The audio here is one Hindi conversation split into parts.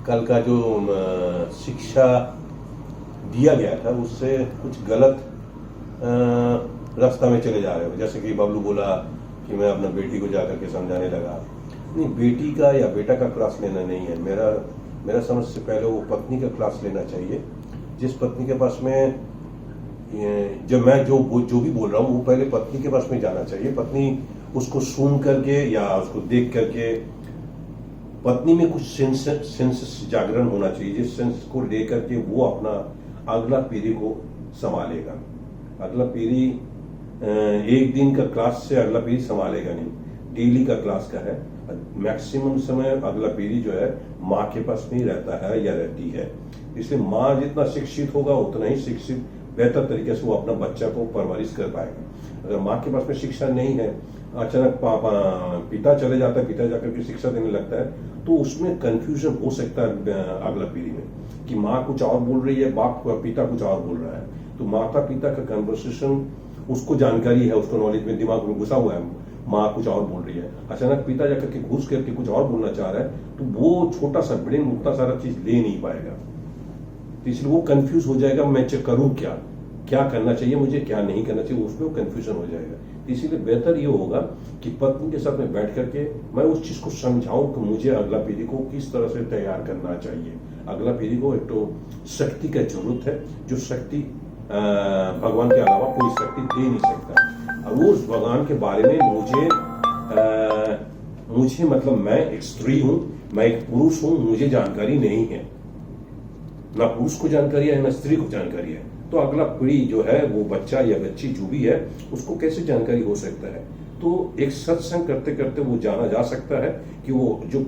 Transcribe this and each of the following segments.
कल का जो शिक्षा दिया गया था उससे कुछ गलत रास्ता में चले जा रहे हो। जैसे कि बबलू बोला कि मैं अपना बेटी को जाकर के समझाने लगा। नहीं, बेटी का या बेटा का क्लास लेना नहीं है। मेरा समझ से पहले वो पत्नी का क्लास लेना चाहिए। जिस पत्नी के पास में जब मैं जो भी बोल रहा हूँ वो पहले पत्नी के पास में जाना चाहिए। पत्नी उसको सुन करके या उसको देख करके पत्नी में कुछ सेंस जागरण होना चाहिए, जिस सेंस को लेकर के वो अपना अगला पीढ़ी को संभालेगा। अगला पीढ़ी एक दिन का क्लास से अगला पीढ़ी संभालेगा नहीं, डेली का क्लास का है। मैक्सिमम समय अगला पीढ़ी जो है माँ के पास में ही रहता है या रहती है। इसलिए माँ जितना शिक्षित होगा उतना ही शिक्षित बेहतर तरीके से वो अपना बच्चा को परवरिश कर पाएगा। अगर माँ के पास में शिक्षा नहीं है, अचानक पिता चले जाता है, पिता जाकर के शिक्षा देने लगता है, तो उसमें कंफ्यूजन हो सकता है अगला पीढ़ी में कि माँ कुछ और बोल रही है, पिता कुछ और बोल रहा है। तो माता पिता का कन्वर्सेशन उसको जानकारी है, उसको नॉलेज में दिमाग में घुसा हुआ है, माँ कुछ और बोल रही है, अचानक पिता जाकर के घुस करके कुछ और बोलना चाह रहा है, तो वो छोटा सा ब्रेन उतना सारा चीज ले नहीं पाएगा। तो इसलिए वो कंफ्यूज हो जाएगा, मैं करूं क्या करना चाहिए मुझे, क्या नहीं करना चाहिए, उसमें वो कंफ्यूजन हो जाएगा। तो इसीलिए बेहतर ये होगा कि पत्नी के साथ में बैठ करके मैं उस चीज को समझाऊं कि मुझे अगला पीढ़ी को किस तरह से तैयार करना चाहिए। अगला पीढ़ी को एक तो शक्ति का जरूरत है, जो शक्ति भगवान के अलावा कोई शक्ति दे नहीं सकता। और उस भगवान के बारे में मुझे मतलब मैं एक स्त्री हूं, मैं एक पुरुष हूं, मुझे जानकारी नहीं है, ना पुरुष को जानकारी है ना स्त्री को जानकारी है। तो अगला पीढ़ी जो है वो बच्चा या बच्ची जो भी है उसको कैसे जानकारी हो सकता है। तो एक सत्संग करते करते वो जाना जा सकता है कि वो जो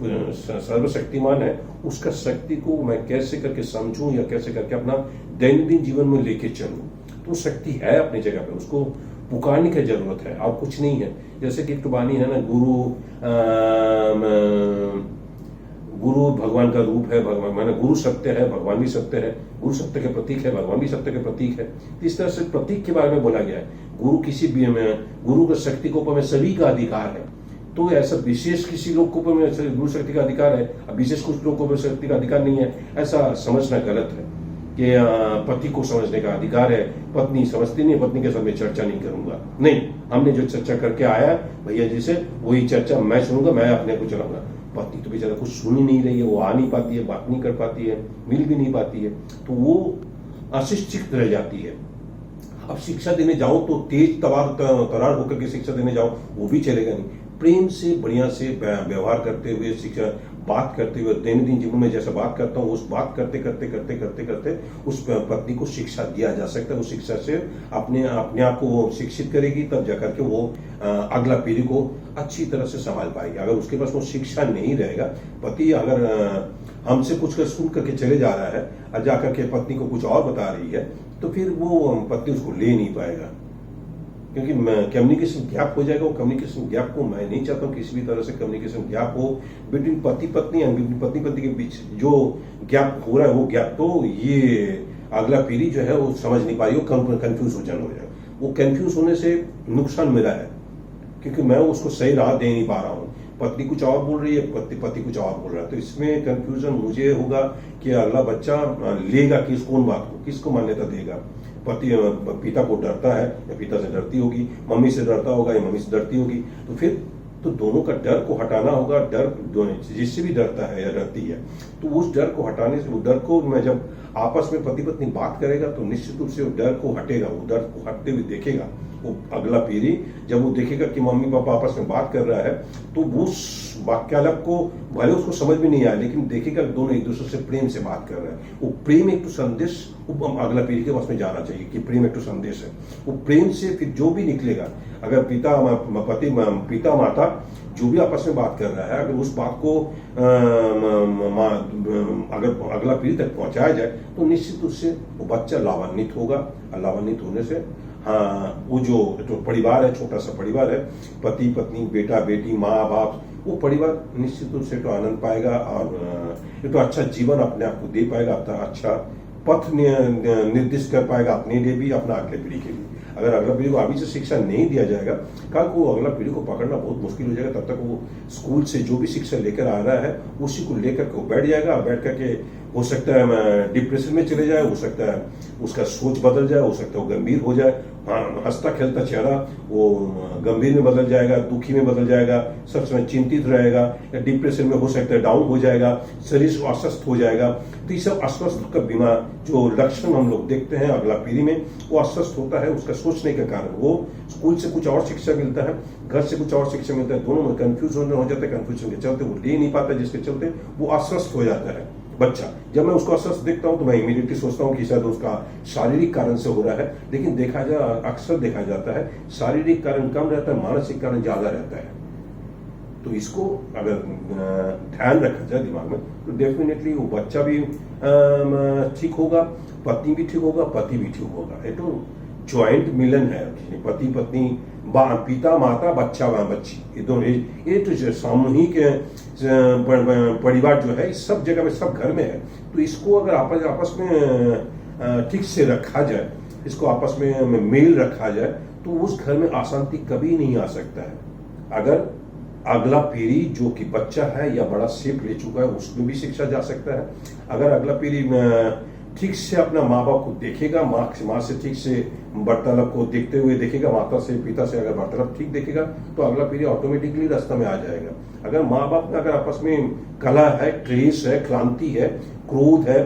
सर्वशक्तिमान है उसका शक्ति को मैं कैसे करके समझूं या कैसे करके अपना दैनंदिन जीवन में लेके चलूं। तो शक्ति है अपनी जगह पे, उसको पुकारने की जरूरत है और कुछ नहीं है। जैसे कि एक तो वाणी है ना, गुरु भगवान का रूप है, भगवान माने गुरु सत्य है, भगवान भी सत्य है, गुरु सत्य के प्रतीक है, भगवान भी सत्य के प्रतीक है। इस तरह से प्रतीक के बारे में बोला गया है। गुरु किसी भी गुरु के शक्ति को ऊपर में सभी का अधिकार है। तो ऐसा विशेष किसी लोग को ऊपर में गुरु शक्ति का अधिकार है, अब विशेष कुछ लोग को ऊपर शक्ति का अधिकार नहीं है, ऐसा समझना गलत है। कि पति को समझने का अधिकार है, पत्नी समझती नहीं, पत्नी के साथ में चर्चा नहीं करूंगा। नहीं, हमने जो चर्चा करके आया भैया जी से वही चर्चा मैं सुनूंगा, मैं अपने को चलाऊंगा। पत्नी तो बेचारा कुछ सुन ही नहीं रही है, वो आ नहीं पाती है, बात नहीं कर पाती है, मिल भी नहीं पाती है, तो वो अशिक्षित रह जाती है। अब शिक्षा देने जाओ तो तेज तरार होकर के शिक्षा देने जाओ वो भी चलेगा नहीं। प्रेम से बढ़िया से व्यवहार करते हुए शिक्षा बात करते हुए दैनंदिन जीवन में जैसा बात करता हूँ उस बात करते करते उस पत्नी को शिक्षा दिया जा सकता है। उस शिक्षा से अपने आप को वो शिक्षित करेगी, तब जाकर के वो अगला पीढ़ी को अच्छी तरह से संभाल पाएगी। अगर उसके पास वो शिक्षा नहीं रहेगा, पति अगर हमसे कुछ कर सुन करके चले जा रहा है और जाकर के पत्नी को कुछ और बता रही है, तो फिर वो पति उसको ले नहीं पाएगा, क्योंकि कम्युनिकेशन गैप हो जाएगा। वो कम्युनिकेशन गैप को मैं नहीं चाहता हूँ किसी भी तरह से कम्युनिकेशन गैप हो बिटवीन पति पत्नी एंड बिटवीन पति पत्नी के बीच जो गैप हो रहा है वो गैप तो ये अगला पीढ़ी जो है वो समझ नहीं पाई, वो कंफ्यूज हो जाएगा। वो कंफ्यूज होने से नुकसान मेरा है, क्योंकि मैं उसको सही राह दे नहीं पा रहा हूँ। पत्नी कुछ और बोल रही है, पति कुछ और बोल रहा है, तो इसमें कंफ्यूजन मुझे होगा कि अगला बच्चा लेगा कौन बात को, किसको मान्यता देगा। पिता को डरता है या पिता से डरती होगी, मम्मी से डरता होगा या मम्मी से डरती होगी, तो फिर तो दोनों का डर को हटाना होगा। डर जिससे भी डरता है या डरती है, तो उस डर को हटाने से, वो डर को मैं जब आपस में पति पत्नी बात करेगा तो निश्चित रूप से वो डर को हटेगा, वो डर को हटते हुए देखेगा। वो अगला पीढ़ी जब वो देखेगा कि मम्मी पापा आपस में बात कर रहा है, तो वो वाक्यालाप को भले उसको समझ में नहीं आया, लेकिन देखेगा दोनों एक दूसरे से प्रेम से बात कर रहे हैं। वो प्रेम एक तो संदेश अगला पीढ़ी के पास में जाना चाहिए कि प्रेम एक तो संदेश है। वो प्रेम से फिर जो भी निकलेगा, अगर पिता माता जो भी आपस में बात कर रहा है, अगर उस बात को अगर अगला पीढ़ी तक पहुंचाया जाए तो निश्चित रूप से वो बच्चा लाभान्वित होगा। लाभान्वित होने से वो जो परिवार है, छोटा सा परिवार है, पति पत्नी बेटा बेटी माँ बाप, वो परिवार निश्चित रूप से तो आनंद पाएगा और तो अच्छा जीवन अपने आप को दे पाएगा, अपना अच्छा पथ निर्दिष्ट कर पाएगा अपने लिए भी, अपना अगले पीढ़ी के लिए। अगर अगला पीढ़ी को अभी से शिक्षा नहीं दिया जाएगा, कल को अगला पीढ़ी को पकड़ना बहुत मुश्किल हो जाएगा। तब तक वो स्कूल से जो भी शिक्षा लेकर आ रहा है उसी को लेकर के बैठ जाएगा। बैठ करके हो सकता है डिप्रेशन में चले जाए, हो सकता है उसका सोच बदल जाए, हो सकता है वो गंभीर हो जाए। हंसता खेलता चेहरा वो गंभीर में बदल जाएगा, दुखी में बदल जाएगा, सब समय चिंतित रहेगा, या डिप्रेशन में हो सकता है डाउन हो जाएगा, शरीर अस्वस्थ हो जाएगा। तो ये सब अस्वस्थ का बीमार जो लक्षण हम लोग देखते हैं अगला पीढ़ी में, वो अस्वस्थ होता है उसका सोचने के कारण। वो स्कूल से कुछ और शिक्षा मिलता है, घर से कुछ और शिक्षा मिलता है, दोनों में कंफ्यूज हो जाता है। कंफ्यूजन के चलते वो ले नहीं पाता, जिसके चलते वो अस्वस्थ हो जाता है बच्चा। जब मैं उसको अस्वस्थ देखता हूं तो मैं इमीडिएटली सोचता हूं कि शायद उसका शारीरिक कारण से हो रहा है, लेकिन अक्सर देखा जाता है शारीरिक कारण कम रहता है, मानसिक कारण ज्यादा रहता है। तो इसको अगर ध्यान रखा जाए दिमाग में तो डेफिनेटली वो बच्चा भी ठीक होगा, पत्नी भी ठीक होगा, पति भी ठीक होगा। ये तो ज्वाइंट मिलन है, पति पत्नी, पिता माता बच्चा बच्ची, ये दोनों ये तो सामूहिक परिवार जो है इस सब जगह में सब घर में है। तो इसको अगर आपस में ठीक से रखा जाए, इसको आपस में मेल रखा जाए, तो उस घर में अशांति कभी नहीं आ सकता है। अगर अगला पीढ़ी जो कि बच्चा है या बड़ा शेप ले चुका है उसमें भी शिक्षा जा सकता है। अगर अगला पीढ़ी ठीक से अपना माँ बाप को देखेगा, माँ से ठीक से वार्तालाप को देखते हुए देखेगा, माता से पिता से अगर वार्तालाप ठीक देखेगा तो अगला पीढ़ी ऑटोमेटिकली रास्ता में आ जाएगा। अगर माँ बाप में अगर आपस में कला है, क्लेश है, क्रांति है, क्रोध है,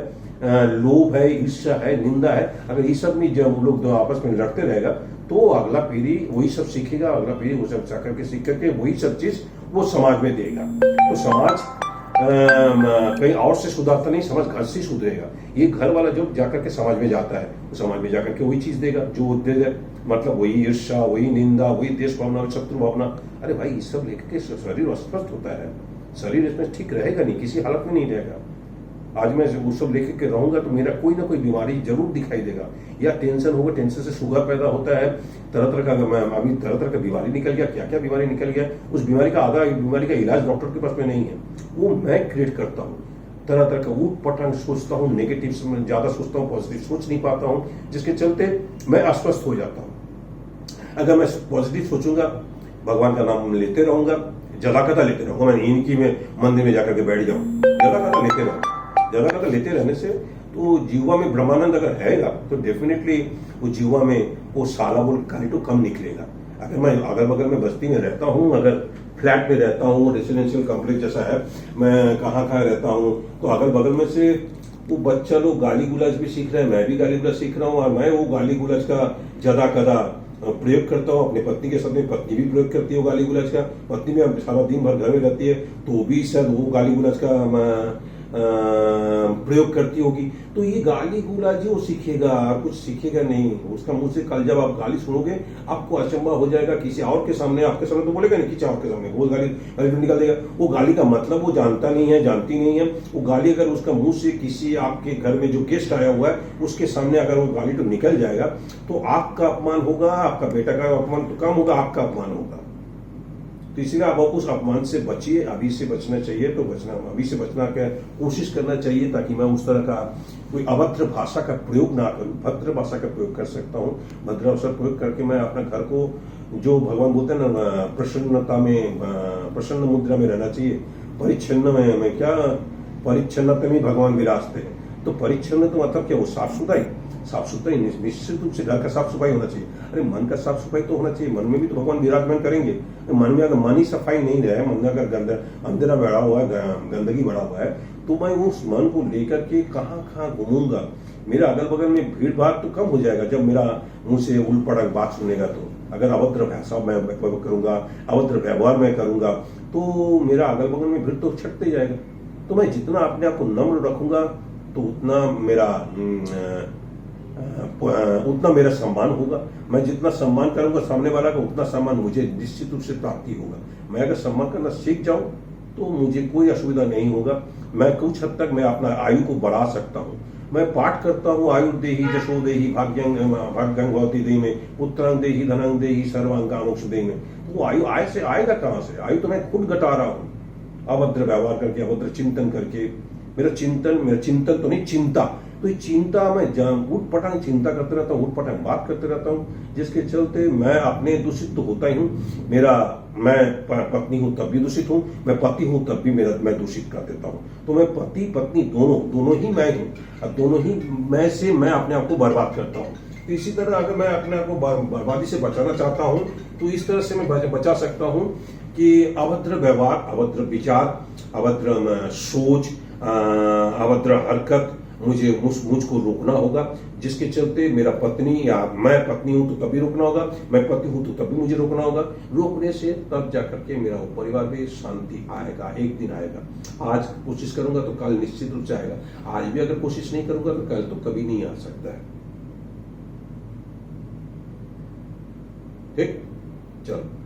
लोभ है, ईर्ष्या है, निंदा है, अगर ये सब में जब लोग आपस में लड़ते रहेगा तो अगला पीढ़ी वही सब सीखेगा। अगला पीढ़ी वो सब जाकर के सीख करके वही सब चीज वो समाज में देगा। तो समाज कहीं और से सुधारता नहीं, समाज घर से सुधरेगा। ये घर वाला जो जाकर के समाज में जाता है वो समाज में जाकर के वही चीज देगा जो दे दे, मतलब वही ईर्ष्या, वही निंदा, वही देश भावना, शत्रु भावना। अरे भाई ये सब लेकर के शरीर अस्वस्थ होता है, शरीर इसमें ठीक रहेगा नहीं, किसी हालत में नहीं रहेगा। आज मैं वो सब लेकर के रहूंगा तो मेरा कोई ना कोई बीमारी जरूर दिखाई देगा, या टेंशन होगा, टेंशन से शुगर पैदा होता है, तरह तरह का अभी तरह तरह का बीमारी निकल गया, क्या क्या बीमारी निकल गया। उस बीमारी का आधा बीमारी का इलाज डॉक्टर के पास में नहीं है, वो मैं क्रिएट करता हूँ। तरह तरह का ऊट पटांग सोचता हूँ, नेगेटिव ज्यादा सोचता हूँ, पॉजिटिव सोच नहीं पाता हूँ, जिसके चलते मैं अस्वस्थ हो जाता हूँ। अगर मैं पॉजिटिव सोचूंगा, भगवान का नाम लेते रहूंगा, जलाकता लेते रहूंगा, मैं इनकी में मंदिर में जाकर के बैठ जाऊँ, जलाकता लेते रहूंगा, जलाकता लेते रहने से तो जीवा में ब्रह्मानंद अगर हैगा तो डेफिनेटली वो जीवा में वो साला बोल गाली तो कम निकलेगा। अगर मैं अगल बगल में बस्ती में रहता हूँ, अगर फ्लैट में रहता हूँ, रेसिडेंशियल कॉम्प्लेक्स जैसा है, मैं कहाँ रहता हूँ, तो अगल बगल में से वो बच्चा लोग गाली गुलाज भी सीख रहे हैं, मैं भी गाली गुलाज सीख रहा हूँ, और मैं वो गाली गुलाज का ज्यादा कदा प्रयोग करता हूँ। अपने पत्नी के साथ में पत्नी भी प्रयोग करती है वो गाली गुलाज का, पत्नी भी सारा दिन भर घर में रहती है तो भी शायद वो गाली गुलाज का प्रयोग करती होगी। तो ये गाली गुलाजी वो सीखेगा, कुछ सीखेगा नहीं। उसका मुंह से कल जब आप गाली सुनोगे आपको अचंबा हो जाएगा, किसी और के सामने, आपके सामने तो बोलेगा नहीं, किसी और के सामने वो गाली तो निकाल देगा। वो गाली का मतलब वो जानता नहीं है, जानती नहीं है। वो गाली अगर उसका मुंह से किसी आपके घर में जो गेस्ट आया हुआ है उसके सामने अगर वो गाली तो निकल जाएगा तो आपका अपमान होगा, आपका बेटा का अपमान तो कम होगा, आपका अपमान होगा। तो इसलिए आप उस अपमान से बचिए, अभी से बचना चाहिए तो अभी से बचना का कोशिश करना चाहिए, ताकि मैं उस तरह का कोई अभद्र भाषा का प्रयोग ना करूं, भद्र भाषा का प्रयोग कर सकता हूं। भद्र भाषा प्रयोग करके मैं अपना घर को, जो भगवान बोलते हैं ना, प्रसन्नता में, प्रसन्न मुद्रा में रहना चाहिए। परिच्छन्न में क्या, परिच्छन्नता में भगवान विराजते हैं। तो परिच्छन्न तो मतलब क्या, वो साफ सुथराई निश्चित रूप से घर का साफ सफाई होना चाहिए। अरे मन का साफ सफाई तो होना चाहिए, मन में भी तो भगवान विराजमान करेंगे। मन में अगर मन ही सफाई नहीं रहे, मन में अगर अंधेरा बढ़ा हुआ है, गंदगी बढ़ा हुआ है, तो मैं उस मन को लेकर के कहाँ घूमूंगा। मेरा अगल बगल में भीड़ भाड़ तो कम हो जाएगा जब मेरा मुंह से उल्ट पड़क बात सुनेगा। तो अगर अभद्र भाषा मैं करूंगा, अभद्र व्यवहार मैं करूंगा, तो मेरा अगल बगल में भीड़ तो छटते जाएगा। तो मैं जितना अपने आप को नम्र रखूंगा तो उतना मेरा सम्मान होगा। मैं जितना सम्मान करूंगा सामने वाला का, उतना सम्मान मुझे निश्चित रूप से प्राप्ति होगा। मैं अगर सम्मान करना सीख जाऊं तो मुझे कोई असुविधा नहीं होगा। मैं कुछ हद तक मैं अपना आयु को बढ़ा सकता हूं। मैं पाठ करता हूं, आयु देहि जशो देहि भाग्यं भवति देहि में, पुत्रं देहि धनं देहि सर्वांग कामोक्ष देहि में। वो आयु आय से आएगा कहां से? आयु तो मैं खुद घटा रहा हूं, अभद्र व्यवहार करके, अभद्र चिंतन करके, मेरा चिंतन तो नहीं, चिंता। तो ये चिंता मैं उठ पटांग चिंता करते रहता हूँ, उठ पटांग बात करते रहता हूँ, जिसके चलते मैं अपने दूषित तो होता ही हूँ। मैं पत्नी हूँ तब भी दूषित हूँ, मैं पति हूँ तब भी मैं दूषित कर देता हूँ। तो मैं पति पत्नी दोनों ही मैं हूँ, और दोनों ही मैं से मैं अपने आप को बर्बाद करता हूँ। तो इसी तरह अगर मैं अपने आप को बर्बादी से बचाना चाहता हूँ तो इस तरह से मैं बचा सकता हूँ कि अभद्र व्यवहार, अभद्र विचार, अभद्र सोच, अभद्र हरकत मुझको रोकना होगा, जिसके चलते मेरा पत्नी या मैं पत्नी हूं तो तभी रोकना होगा, मैं पति हूं तो तभी मुझे रोकना होगा। रोकने से तब जाकर के मेरा परिवार में शांति आएगा, एक दिन आएगा। आज कोशिश करूंगा तो कल निश्चित रूप से आएगा। आज भी अगर कोशिश नहीं करूंगा तो कल तो कभी नहीं आ सकता है। ठीक, चलो।